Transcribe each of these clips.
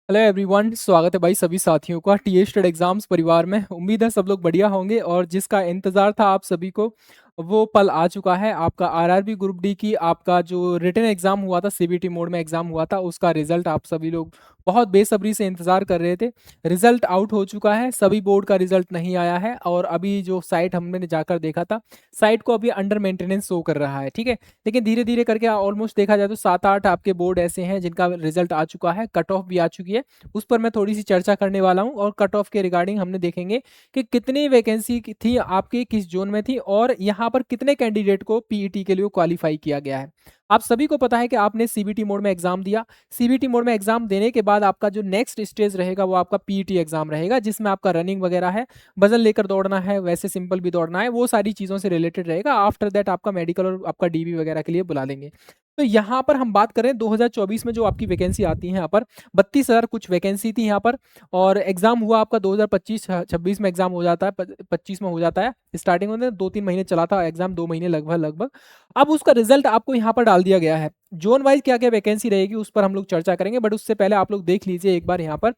Hello everyone, स्वागत है भाई सभी साथियों का टी स्टेट एग्जाम्स परिवार में। उम्मीद है सब लोग बढ़िया होंगे और जिसका इंतजार था आप सभी को वो पल आ चुका है। आपका आरआरबी ग्रुप डी की आपका जो रिटन एग्जाम हुआ था, सीबीटी मोड में एग्जाम हुआ था, उसका रिजल्ट आप सभी लोग बहुत बेसब्री से इंतजार कर रहे थे। रिजल्ट आउट हो चुका है, सभी बोर्ड का रिजल्ट नहीं आया है और अभी जो साइट हमने जाकर देखा था, साइट को अभी अंडर मेंटेनेंस शो कर रहा है। ठीक है, लेकिन धीरे धीरे करके ऑलमोस्ट देखा जाए तो 7-8 आपके बोर्ड ऐसे हैं जिनका रिजल्ट आ चुका है, कट ऑफ भी आ चुकी है। उस पर मैं थोड़ी सी चर्चा करने वाला हूं और कट ऑफ के रिगार्डिंग हमने देखेंगे कि कितनी वैकेंसी थी आपके, किस जोन में थी और यहाँ पर कितने कैंडिडेट को पीईटी के लिए क्वालिफाई किया गया है। आप सभी को पता है कि आपने सीबीटी मोड में एग्जाम दिया। सीबीटी मोड में एग्जाम देने के बाद आपका जो नेक्स्ट स्टेज रहेगा वो आपका पीईटी एग्जाम रहेगा, जिसमें आपका रनिंग वगैरह है, वजन लेकर दौड़ना है, वैसे सिंपल भी दौड़ना है, वो सारी चीज़ों से रिलेटेड रहेगा। आफ्टर दैट आपका मेडिकल और आपका डीबी वगैरह के लिए बुला लेंगे। तो यहाँ पर हम बात करें 2024 में जो आपकी वैकेंसी आती है, यहाँ पर 32,000 कुछ वैकेंसी थी यहाँ पर। और एग्जाम हुआ आपका 2025-26 में एग्जाम हो जाता है, 25 में हो जाता है। स्टार्टिंग में 2-3 महीने चला था एग्जाम, 2 महीने लगभग लगभग। अब उसका रिजल्ट आपको यहाँ पर डाल दिया गया है। जोन वाइज क्या क्या वैकेंसी रहेगी उस पर हम लोग चर्चा करेंगे, बट उससे पहले आप लोग देख लीजिए एक बार। यहाँ पर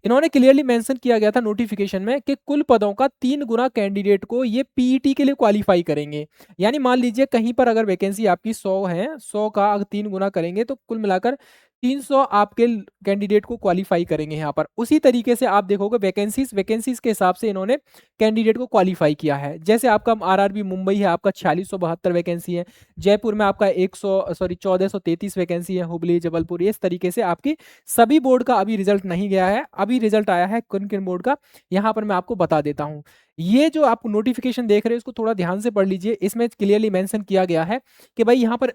इन्होंने क्लियरली मेंशन किया गया था नोटिफिकेशन में कि कुल पदों का 3 गुना कैंडिडेट को ये पीईटी के लिए क्वालिफाई करेंगे। यानी मान लीजिए कहीं पर अगर वैकेंसी आपकी 100 है, 100 का अगर 3 गुना करेंगे तो कुल मिलाकर 300 आपके कैंडिडेट को क्वालिफाई करेंगे यहाँ पर। उसी तरीके से आप देखोगे वैकेंसीज के हिसाब से इन्होंने कैंडिडेट को क्वालिफाई किया है। जैसे आपका आरआरबी मुंबई है, आपका 4672 वैकेंसी है। जयपुर में आपका 1433 वैकेंसी है। हुबली, जबलपुर, इस तरीके से आपकी सभी बोर्ड का अभी रिजल्ट नहीं गया है। अभी रिजल्ट आया है किन किन बोर्ड का, यहाँ पर मैं आपको बता देता हूँ। ये जो आप नोटिफिकेशन देख रहे हैं इसको थोड़ा ध्यान से पढ़ लीजिए। इसमें क्लियरली मेंशन किया गया है कि भाई यहाँ पर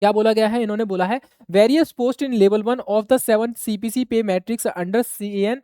क्या बोला गया है। इन्होंने बोला है various post in level 1 of the 7 CPC पे मैट्रिक्स अंडर सीएन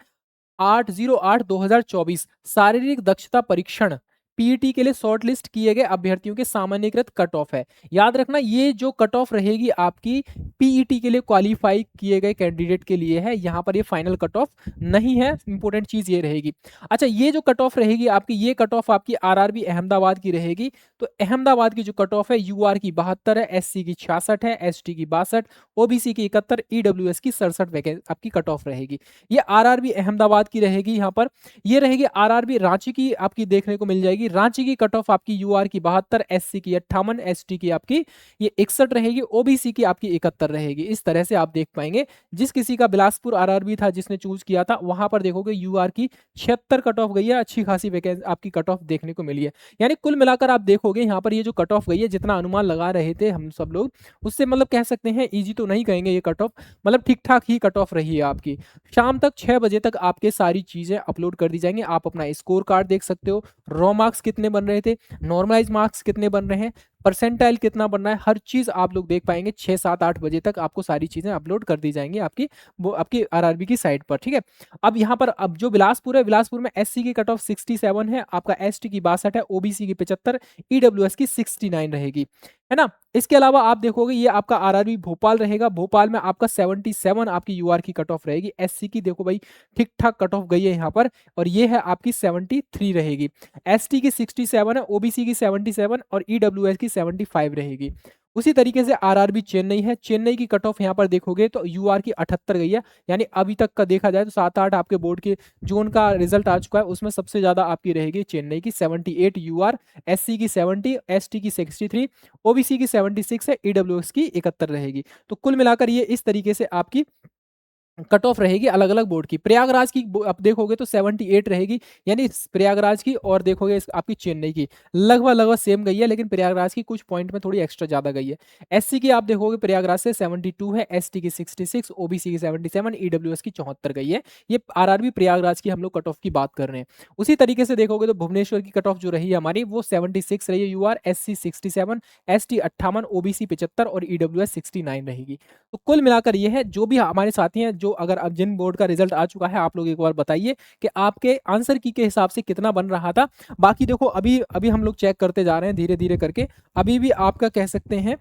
8/08/2024 शारीरिक दक्षता परीक्षण पीईटी के लिए शॉर्ट लिस्ट किए गए अभ्यर्थियों के सामान्यकृत कट ऑफ है। याद रखना ये जो कट ऑफ रहेगी आपकी पीईटी के लिए क्वालिफाई किए गए कैंडिडेट के लिए है। यहाँ पर ये फाइनल कट ऑफ नहीं है, इंपॉर्टेंट चीज ये रहेगी। अच्छा, ये जो कट ऑफ रहेगी आपकी, ये कट ऑफ आपकी आरआरबी अहमदाबाद की रहेगी। तो अहमदाबाद की जो कट ऑफ है यूआर की 72 है, एससी की 66 है, एसटी की 62, ओबीसी की 71, ईडब्ल्यूएस की 67 आपकी कट ऑफ रहेगी। ये आरआरबी अहमदाबाद की रहेगी। यहाँ पर ये रहेगी आरआरबी रांची की आपकी देखने को मिल जाएगी। रांची की कट ऑफ आपकी यूआर की 72, एससी की 58, एसटी की आपकी ये 61 रहेगी, ओबीसी की आपकी 71 रहेगी। इस तरह से आप देख पाएंगे। जिस किसी का बिलासपुर आरआरबी था जिसने चूज किया था, वहां पर देखोगे यूआर की 76 कट ऑफ गई है। अच्छी खासी वैकेंसी आपकी कट ऑफ देखने को मिली है। यानी कुल मिलाकर आप देखोगे यहाँ पर ये जो कट ऑफ गई है, जितना अनुमान लगा रहे थे हम सब लोग, उससे मतलब कह सकते हैं इजी तो नहीं कहेंगे ये कट ऑफ, मतलब ठीक ठाक ही कट ऑफ रही है आपकी। शाम तक 6 बजे तक आपके सारी चीजें अपलोड कर दी जाएंगी। आप अपना स्कोर कार्ड देख सकते हो, रॉ मार्क्स कितने बन रहे थे, नॉर्मलाइज मार्क्स कितने बन रहे हैं, परसेंटाइल कितना बन रहा है, हर चीज आप लोग देख पाएंगे। 6-7-8 बजे तक आपको सारी चीजें अपलोड कर दी जाएंगी आपकी वो आपकी आरआरबी की साइट पर। ठीक है, अब यहाँ पर अब जो बिलासपुर है, बिलासपुर में एससी की कट ऑफ 67 है, आपका एसटी की 62 है, ओबीसी की 75, ईडब्ल्यूएस की 69 रहेगी, है ना। इसके अलावा आप देखोगे ये आपका आरआरबी भोपाल रहेगा। भोपाल में आपका 77 आपकी यूआर की कट ऑफ रहेगी। एससी की देखो भाई ठीक ठाक कट ऑफ गई है यहाँ पर, और ये है आपकी 73 रहेगी। एसटी की 67 है, ओबीसी की 77 और ईडब्ल्यूएस की 75 रहेगी। उसी तरीके से आरआरबी चेन्नई है। चेन्नई की कट ऑफ यहाँ पर देखोगे तो यूआर की 78 गई है। यानी अभी तक का देखा जाए तो 7-8 आपके बोर्ड के जोन का रिजल्ट आ चुका है, उसमें सबसे ज्यादा आपकी रहेगी चेन्नई की 78 यूआर, एससी की 70, एसटी की 63, ओबीसी की 76 है, ईडब्ल्यूएस की 71 रहेगी। तो कुल मिलाकर ये इस तरीके से आपकी कट ऑफ रहेगी अलग अलग बोर्ड की। प्रयागराज की आप देखोगे तो 78 रहेगी, यानी प्रयागराज की, और देखोगे आपकी चेन्नई की लगभग लगभग सेम गई है, लेकिन प्रयागराज की कुछ पॉइंट में थोड़ी एक्स्ट्रा ज्यादा गई है। एससी की आप देखोगे प्रयागराज से 72 है, एसटी की 66, ओबीसी की 77, ईडब्ल्यूएस की 74 गई है। ये आरआरबी प्रयागराज की हम लोग कट ऑफ की बात कर रहे हैं। उसी तरीके से देखोगे तो भुवनेश्वर की कट ऑफ जो रही है हमारी वो 76 रही है यूआर, एससी 67, एसटी 58, ओबीसी 75 और ईडब्ल्यूएस 69 रहेगी। तो कुल मिलाकर ये है। जो भी हमारे साथी हैं, जो अगर अब जिन बोर्ड का रिजल्ट आ चुका है, आप लोग एक बार बताइए कि आपके आंसर की के हिसाब से कितना बन रहा था। बाकी देखो अभी अभी हम लोग चेक करते जा रहे हैं धीरे धीरे करके। अभी भी आपका कह सकते हैं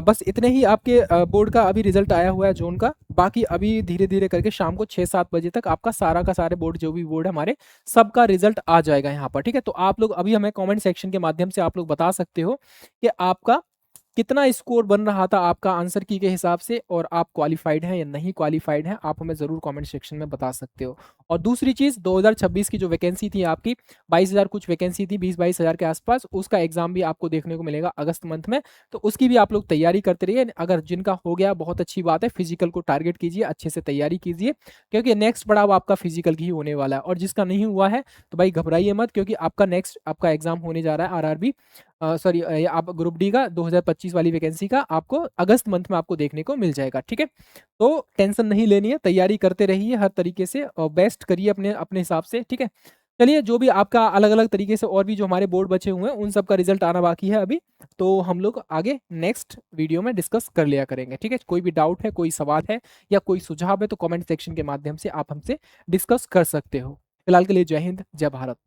बस इतने ही आपके बोर्ड का अभी रिजल्ट आया हुआ है जोन का। बाकी अभी धीरे धीरे करके शाम को 6-7 बजे तक आपका सारा का सारे बोर्ड, जो भी बोर्ड है हमारे, सबका रिजल्ट आ जाएगा यहाँ पर। ठीक है, तो आप लोग अभी हमें कमेंट सेक्शन के माध्यम से आप लोग बता सकते हो कि आपका कितना स्कोर बन रहा था आपका आंसर की के हिसाब से, और आप क्वालिफाइड हैं या नहीं क्वालिफाइड हैं, आप हमें ज़रूर कमेंट सेक्शन में बता सकते हो। और दूसरी चीज़, 2026 की जो वैकेंसी थी आपकी 22,000 कुछ वैकेंसी थी, 20-22 हज़ार के आसपास, उसका एग्जाम भी आपको देखने को मिलेगा अगस्त मंथ में। तो उसकी भी आप लोग तैयारी करते रहिए। अगर जिनका हो गया बहुत अच्छी बात है, फिजिकल को टारगेट कीजिए, अच्छे से तैयारी कीजिए, क्योंकि नेक्स्ट पड़ाव आपका फिजिकल ही होने वाला है। और जिसका नहीं हुआ है तो भाई घबराइए मत, क्योंकि आपका नेक्स्ट आपका एग्जाम होने जा रहा है आरआरबी, सॉरी आप ग्रुप डी का 2025 वाली वैकेंसी का, आपको अगस्त मंथ में आपको देखने को मिल जाएगा। ठीक है, तो टेंशन नहीं लेनी है, तैयारी करते रहिए हर तरीके से और बेस्ट करिए अपने अपने हिसाब से। ठीक है, चलिए जो भी आपका अलग अलग तरीके से और भी जो हमारे बोर्ड बचे हुए हैं उन सब का रिजल्ट आना बाकी है अभी, तो हम लोग आगे नेक्स्ट वीडियो में डिस्कस कर लिया करेंगे। ठीक है, कोई भी डाउट है, कोई सवाल है या कोई सुझाव है तो कमेंट सेक्शन के माध्यम से आप हमसे डिस्कस कर सकते हो। फिलहाल के लिए जय हिंद, जय भारत।